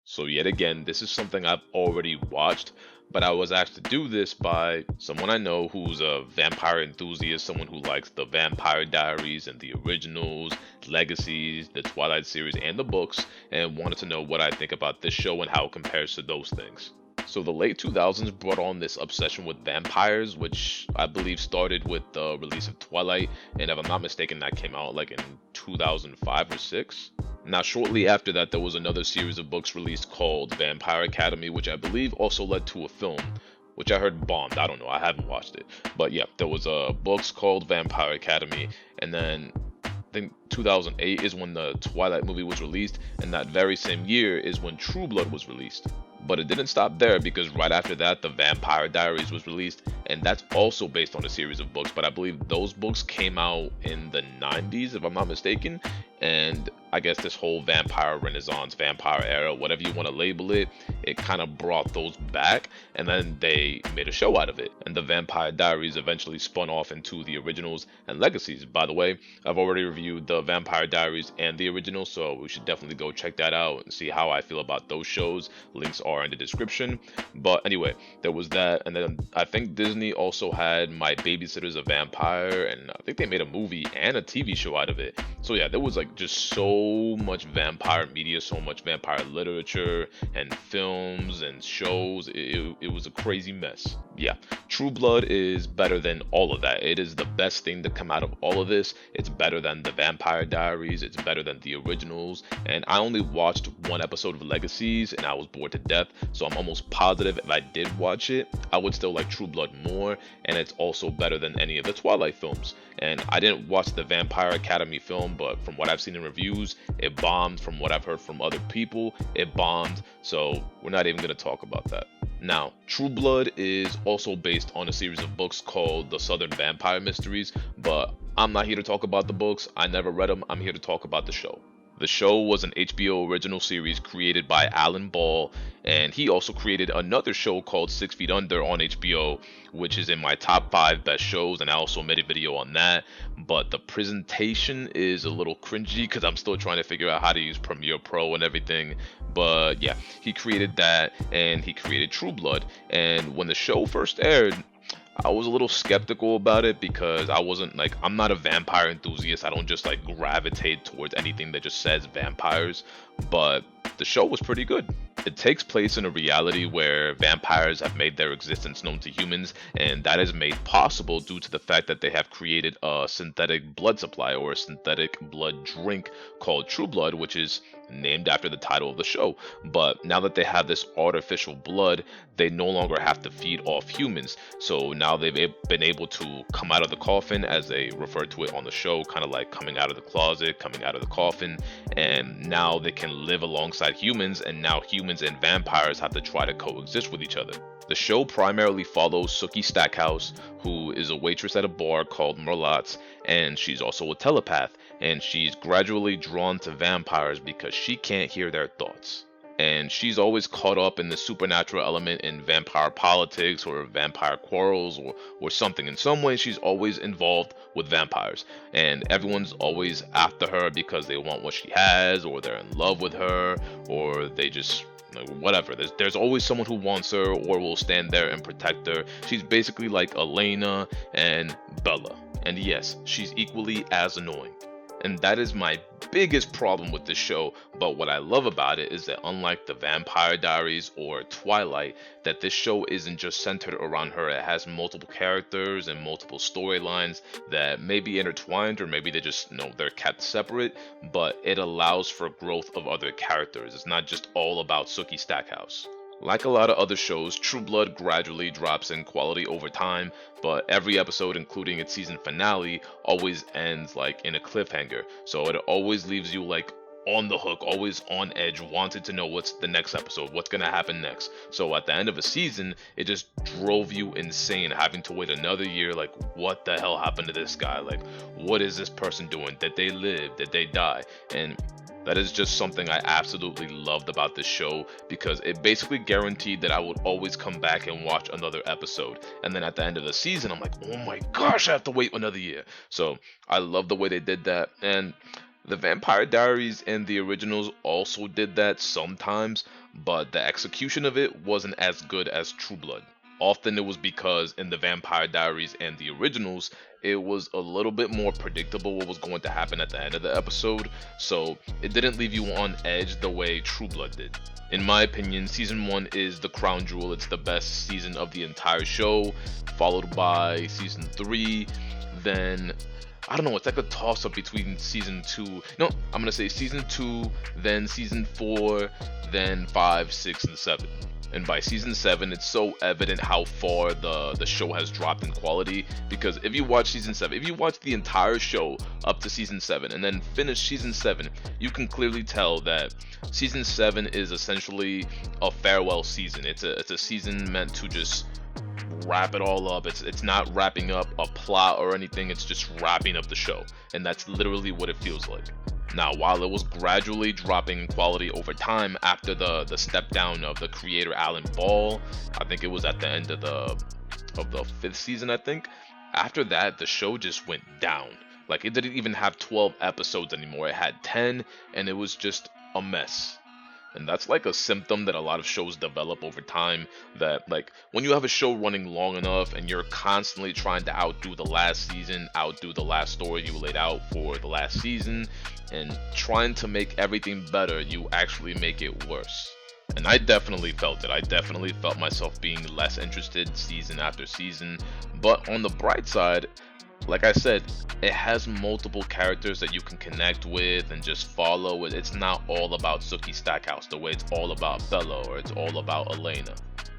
So yet again, this is something I've already watched, but I was asked to do this by someone I know who's a vampire enthusiast, someone who likes the Vampire Diaries and the originals, Legacies, the Twilight series, and the books, and wanted to know what I think about this show and how it compares to those things. So the late 2000s brought on this obsession with vampires, which I believe started with the release of Twilight, and if I'm not mistaken, that came out like in 2005 or 6. Now, shortly after that, there was another series of books released called Vampire Academy, which I believe also led to a film, which I heard bombed. I don't know, I haven't watched it. But yeah, there was books called Vampire Academy, and then I think 2008 is when the Twilight movie was released, and that very same year is when True Blood was released. But it didn't stop there because right after that, the Vampire Diaries was released, and that's also based on a series of books. But I believe those books came out in the 90s, if I'm not mistaken. And I guess this whole vampire renaissance, vampire era, whatever you want to label it, it kind of brought those back, and then they made a show out of it. And the Vampire Diaries eventually spun off into the originals and legacies. By the way, I've already reviewed the Vampire Diaries and the originals, so we should definitely go check that out and see how I feel about those shows. Links are in the description. But anyway, there was that, and then I think Disney also had My Babysitter's a Vampire, and I think they made a movie and a TV show out of it. So yeah, there was like just so much vampire media, so much vampire literature and films and shows. It was a crazy mess. Yeah, True Blood is better than all of that. It is the best thing to come out of all of this. It's better than the Vampire Diaries. It's better than the originals. And I only watched one episode of Legacies and I was bored to death. So I'm almost positive if I did watch it, I would still like True Blood more. And it's also better than any of the Twilight films. And I didn't watch the Vampire Academy film, but from what I've seen in reviews, it bombed. From what I've heard from other people, it bombed. So we're not even going to talk about that. Now, True Blood is also based on a series of books called The Southern Vampire Mysteries, but I'm not here to talk about the books. I never read them. I'm here to talk about the show. The show was an HBO original series created by Alan Ball, and he also created another show called 6 Feet Under on HBO, which is in my top 5 best shows, and I also made a video on that. But the presentation is a little cringy because I'm still trying to figure out how to use Premiere Pro and everything. But yeah, he created that, and he created True Blood. And when the show first aired, I was a little skeptical about it because I wasn't like, I'm not a vampire enthusiast. I don't just like gravitate towards anything that just says vampires, but the show was pretty good. It takes place in a reality where vampires have made their existence known to humans, and that is made possible due to the fact that they have created a synthetic blood supply or a synthetic blood drink called True Blood, which is named after the title of the show. But now that they have this artificial blood, they no longer have to feed off humans. So now they've been able to come out of the coffin, as they refer to it on the show, kind of like coming out of the closet, coming out of the coffin, and now they can live alongside humans, and now humans and vampires have to try to coexist with each other. The show primarily follows Sookie Stackhouse, who is a waitress at a bar called Merlot's, and she's also a telepath, and she's gradually drawn to vampires because she can't hear their thoughts. And she's always caught up in the supernatural element in vampire politics or vampire quarrels or something. In some way, she's always involved with vampires. And everyone's always after her because they want what she has, or they're in love with her, or they just whatever. There's always someone who wants her or will stand there and protect her. She's basically like Elena and Bella. And yes, she's equally as annoying. And that is my biggest problem with this show, but what I love about it is that unlike the Vampire Diaries or Twilight, that this show isn't just centered around her. It has multiple characters and multiple storylines that may be intertwined, or maybe they just, they're kept separate, but it allows for growth of other characters. It's not just all about Sookie Stackhouse. Like a lot of other shows, True Blood gradually drops in quality over time, but every episode, including its season finale, always ends like in a cliffhanger. So it always leaves you like on the hook, always on edge, wanted to know what's the next episode, what's gonna happen next. So at the end of a season, it just drove you insane having to wait another year, like what the hell happened to this guy? Like what is this person doing? Did they live? Did they die? And that is just something I absolutely loved about this show, because it basically guaranteed that I would always come back and watch another episode. And then at the end of the season, I'm like, oh my gosh, I have to wait another year. So I love the way they did that. And The Vampire Diaries and the originals also did that sometimes, but the execution of it wasn't as good as True Blood. Often it was because in the Vampire Diaries and the originals, it was a little bit more predictable what was going to happen at the end of the episode, so it didn't leave you on edge the way True Blood did. In my opinion, season 1 is the crown jewel. It's the best season of the entire show, followed by season 3, then I don't know, it's like a toss up between season 2. No, I'm gonna say season 2, then season 4, then 5, 6, and 7. And by season 7, it's so evident how far the show has dropped in quality. Because if you watch season 7, if you watch the entire show up to season 7 and then finish season 7, you can clearly tell that season 7 is essentially a farewell season. It's a season meant to just wrap it all up. It's not wrapping up a plot or anything, it's just wrapping up the show. And that's literally what it feels like. Now, while it was gradually dropping in quality over time after the step down of the creator Alan Ball, I think it was at the end of the 5th season, I think. After that, the show just went down. Like, it didn't even have 12 episodes anymore. It had 10, and it was just a mess. And that's like a symptom that a lot of shows develop over time, that like when you have a show running long enough and you're constantly trying to outdo the last season, outdo the last story you laid out for the last season, and trying to make everything better, you actually make it worse. And I definitely felt it. I definitely felt myself being less interested season after season. But on the bright side, like I said, it has multiple characters that you can connect with and just follow. It's not all about Sookie Stackhouse the way it's all about Bella or it's all about Elena.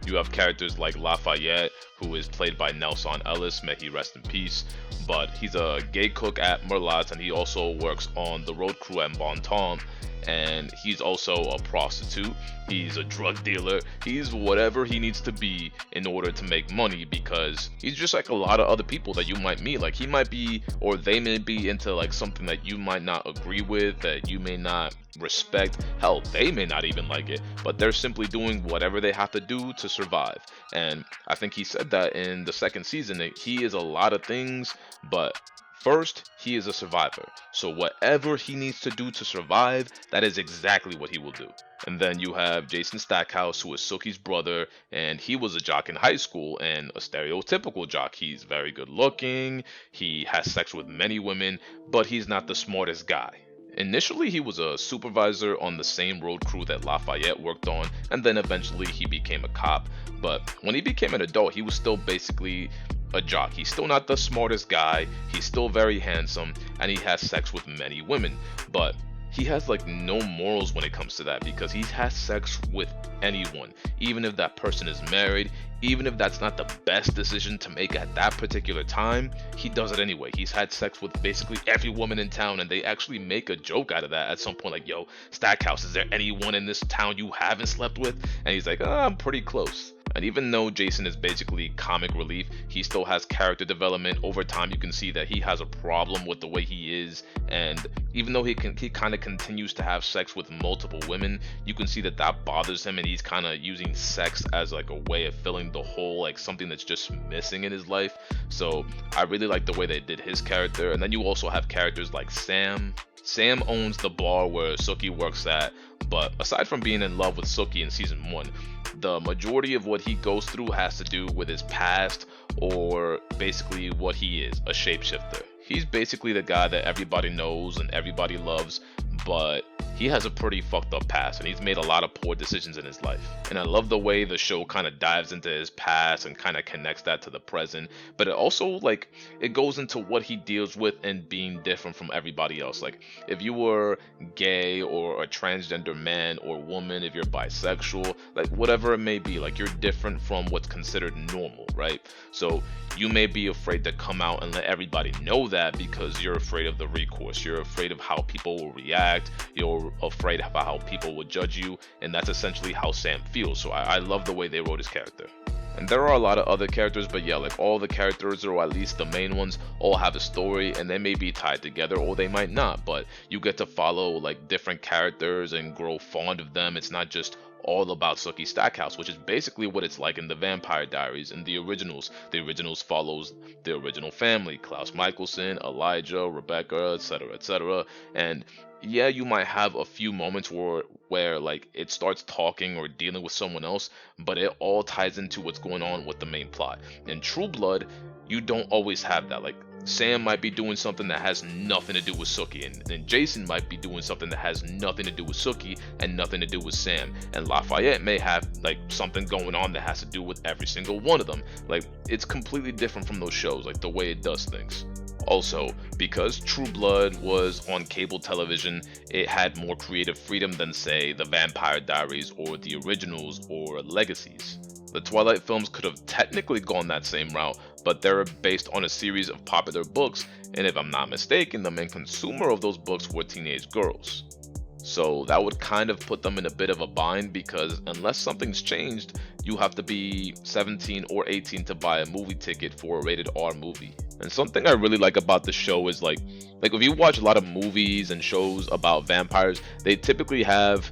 You have characters like Lafayette, who is played by Nelson Ellis, may he rest in peace, but he's a gay cook at Merlot's and he also works on the road crew at Bon Temps, and he's also a prostitute, he's a drug dealer, he's whatever he needs to be in order to make money, because he's just like a lot of other people that you might meet. Like, he might be, or they may be into like something that you might not agree with, that you may not respect. Hell, they may not even like it, but they're simply doing whatever they have to do to survive. And I think he said that in the 2nd season, that he is a lot of things, but first, he is a survivor. So whatever he needs to do to survive, that is exactly what he will do. And then you have Jason Stackhouse, who is Sookie's brother, and he was a jock in high school, and a stereotypical jock. He's very good looking, he has sex with many women, but he's not the smartest guy. Initially, he was a supervisor on the same road crew that Lafayette worked on, and then eventually he became a cop. But when he became an adult, he was still basically a jock. He's still not the smartest guy, he's still very handsome, and he has sex with many women. But he has like no morals when it comes to that, because he has sex with anyone, even if that person is married, even if that's not the best decision to make at that particular time, he does it anyway. He's had sex with basically every woman in town, and they actually make a joke out of that at some point, like, yo, Stackhouse, is there anyone in this town you haven't slept with? And he's like, I'm pretty close. And even though Jason is basically comic relief, he still has character development. Over time, you can see that he has a problem with the way he is, and even though he kind of continues to have sex with multiple women, you can see that that bothers him, and he's kind of using sex as like a way of filling the hole, like something that's just missing in his life. So I really like the way they did his character. And then you also have characters like Sam. Sam owns the bar where Sookie works at, but aside from being in love with Sookie in season 1, the majority of what he goes through has to do with his past, or basically what he is, a shapeshifter. He's basically the guy that everybody knows and everybody loves, but he has a pretty fucked up past, and he's made a lot of poor decisions in his life. And I love the way the show kind of dives into his past and kind of connects that to the present, but it also, like, it goes into what he deals with and being different from everybody else. Like, if you were gay or a transgender man or woman, if you're bisexual, like whatever it may be, like, you're different from what's considered normal, right? So you may be afraid to come out and let everybody know that, because you're afraid of the recourse, you're afraid of how people will react, you're afraid of how people will judge you, and that's essentially how Sam feels. So I love the way they wrote his character. And there are a lot of other characters, but yeah, like all the characters, or at least the main ones, all have a story, and they may be tied together or they might not, but you get to follow like different characters and grow fond of them. It's not just all about Sookie Stackhouse, which is basically what it's like in the Vampire Diaries and the originals. The originals follows the original family, Klaus Michelson, Elijah, Rebecca, etc., etc. And yeah, you might have a few moments where like it starts talking or dealing with someone else, but it all ties into what's going on with the main plot. In True Blood, you don't always have that. Like Sam might be doing something that has nothing to do with Sookie, and Jason might be doing something that has nothing to do with Sookie and nothing to do with Sam, and Lafayette may have like something going on that has to do with every single one of them. Like it's completely different from those shows, like the way it does things. Also, because True Blood was on cable television, it had more creative freedom than, say, the Vampire Diaries or the originals or Legacies. The Twilight films could have technically gone that same route, but they're based on a series of popular books, and if I'm not mistaken, the main consumer of those books were teenage girls. So that would kind of put them in a bit of a bind, because unless something's changed, you have to be 17 or 18 to buy a movie ticket for a rated R movie. And something I really like about the show is like if you watch a lot of movies and shows about vampires, they typically have,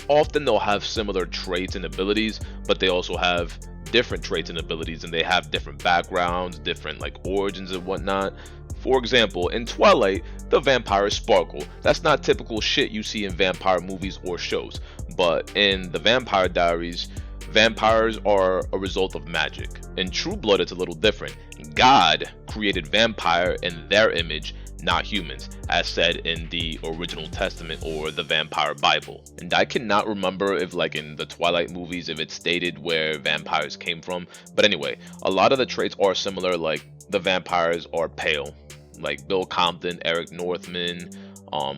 often they'll have similar traits and abilities, but they also have different traits and abilities, and they have different backgrounds, different like origins and whatnot. For example, in Twilight, the vampires sparkle. That's not typical shit you see in vampire movies or shows. But in the Vampire Diaries, vampires are a result of magic. In True Blood, it's a little different. God created vampire in their image, not humans, as said in the original testament or the Vampire Bible. And I cannot remember if like in the Twilight movies if it stated where vampires came from, but anyway, a lot of the traits are similar. Like the vampires are pale, like Bill Compton, Eric Northman,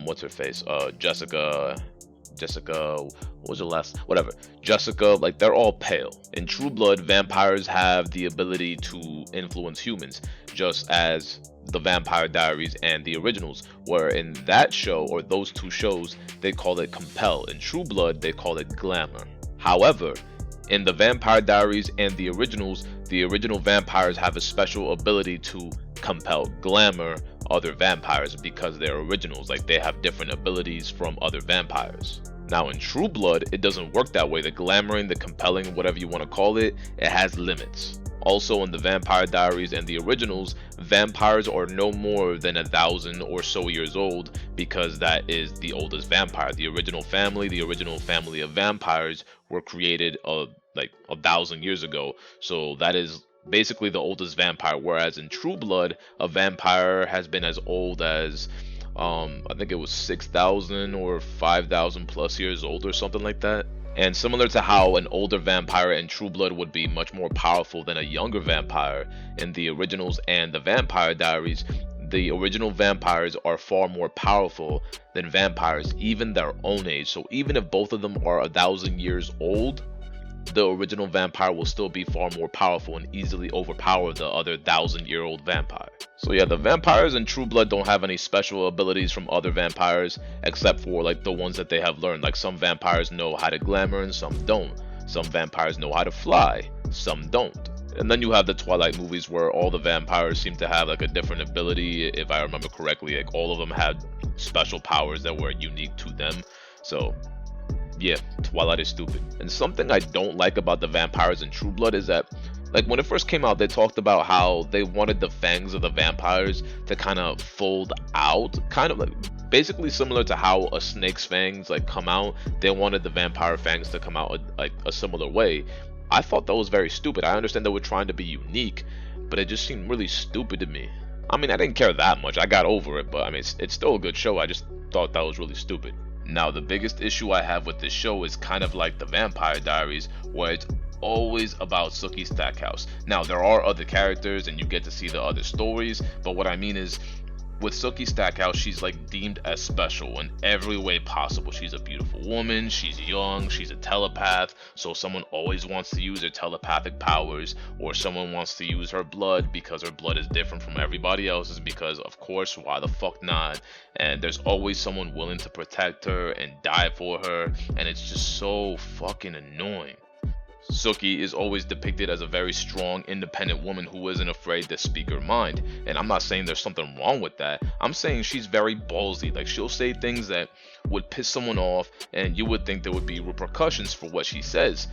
what's her face, Jessica, what was the last, whatever, Jessica, like they're all pale. In True Blood, vampires have the ability to influence humans, just as the Vampire Diaries and the originals, where in that show, or those two shows, they call it compel. In True Blood, they call it glamour. However, in the Vampire Diaries and the originals, the original vampires have a special ability to compel glamour other vampires because they're originals, like they have different abilities from other vampires. Now in True Blood, it doesn't work that way. The glamoring, the compelling, whatever you want to call it, it has limits. Also in the Vampire Diaries and the originals, vampires are no more than 1,000 or so years old, because that is the oldest vampire. The original family of vampires were created like 1,000 years ago, so that is basically the oldest vampire. Whereas in True Blood, a vampire has been as old as I think it was 6,000 or 5,000 plus years old or something like that. And similar to how an older vampire in True Blood would be much more powerful than a younger vampire in the originals and the Vampire Diaries, the original vampires are far more powerful than vampires even their own age. So even if both of them are 1,000 years old, the original vampire will still be far more powerful and easily overpower the other 1,000-year-old vampire. So yeah, the vampires in True Blood don't have any special abilities from other vampires, except for like the ones that they have learned. Like some vampires know how to glamour and some don't. Some vampires know how to fly, some don't. And then you have the Twilight movies where all the vampires seem to have like a different ability. If I remember correctly, like all of them had special powers that were unique to them. So yeah, Twilight is stupid. And something I don't like about the vampires in True Blood is that, like, when it first came out, they talked about how they wanted the fangs of the vampires to kind of fold out, kind of like basically similar to how a snake's fangs like come out. They wanted the vampire fangs to come out like a similar way. I thought that was very stupid. I understand they were trying to be unique, but it just seemed really stupid to me. I mean, I didn't care that much. I got over it, but I mean, it's still a good show. I just thought that was really stupid. Now, the biggest issue I have with this show is kind of like the Vampire Diaries, where it's always about Sookie Stackhouse. Now, there are other characters and you get to see the other stories, but what I mean is, with Sookie Stackhouse, she's like deemed as special in every way possible. She's a beautiful woman, she's young, she's a telepath, so someone always wants to use her telepathic powers, or someone wants to use her blood because her blood is different from everybody else's, because of course, why the fuck not? And there's always someone willing to protect her and die for her, and it's just so fucking annoying. Sookie is always depicted as a very strong, independent woman who isn't afraid to speak her mind. And I'm not saying there's something wrong with that. I'm saying she's very ballsy. Like, she'll say things that would piss someone off, and you would think there would be repercussions for what she says.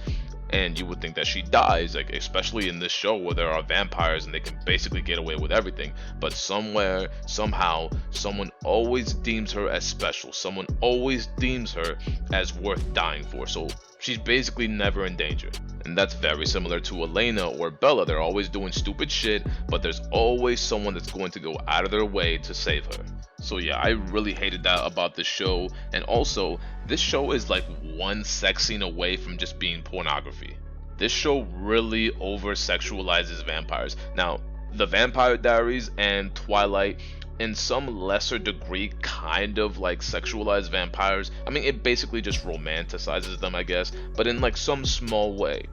And you would think that she dies, like especially in this show where there are vampires and they can basically get away with everything. But somewhere, somehow, someone always deems her as special. Someone always deems her as worth dying for. So she's basically never in danger. And that's very similar to Elena or Bella. They're always doing stupid shit, but there's always someone that's going to go out of their way to save her. So yeah, I really hated that about this show. And also, this show is like one sex scene away from just being pornography. This show really over-sexualizes vampires. Now, the Vampire Diaries and Twilight, in some lesser degree, kind of like sexualize vampires. I mean, it basically just romanticizes them, I guess, but in like some small way,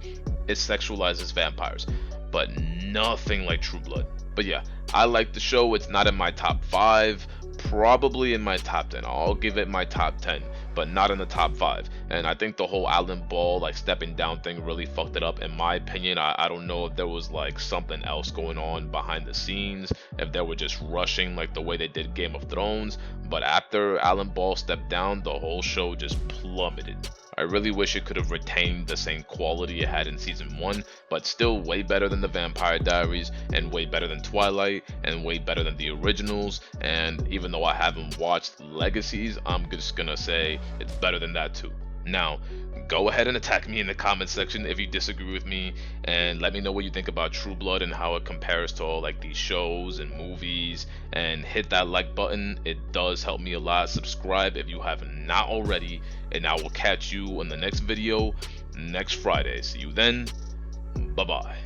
it sexualizes vampires, but nothing like True Blood. But yeah, I like the show. It's not in my top 5, probably in my top 10. I'll give it my top 10, but not in the top 5. And I think the whole Alan Ball like stepping down thing really fucked it up, in my opinion. I don't know if there was like something else going on behind the scenes, if they were just rushing like the way they did Game of Thrones, but after Alan Ball stepped down, the whole show just plummeted. I really wish it could have retained the same quality it had in season 1, but still way better than the Vampire Diaries, and way better than Twilight, and way better than the originals. And even though I haven't watched Legacies, I'm just gonna say it's better than that too. Now, go ahead and attack me in the comment section if you disagree with me, and let me know what you think about True Blood and how it compares to all like these shows and movies. And hit that like button, it does help me a lot. Subscribe if you have not already, and I will catch you in the next video next Friday. See you then. Bye bye.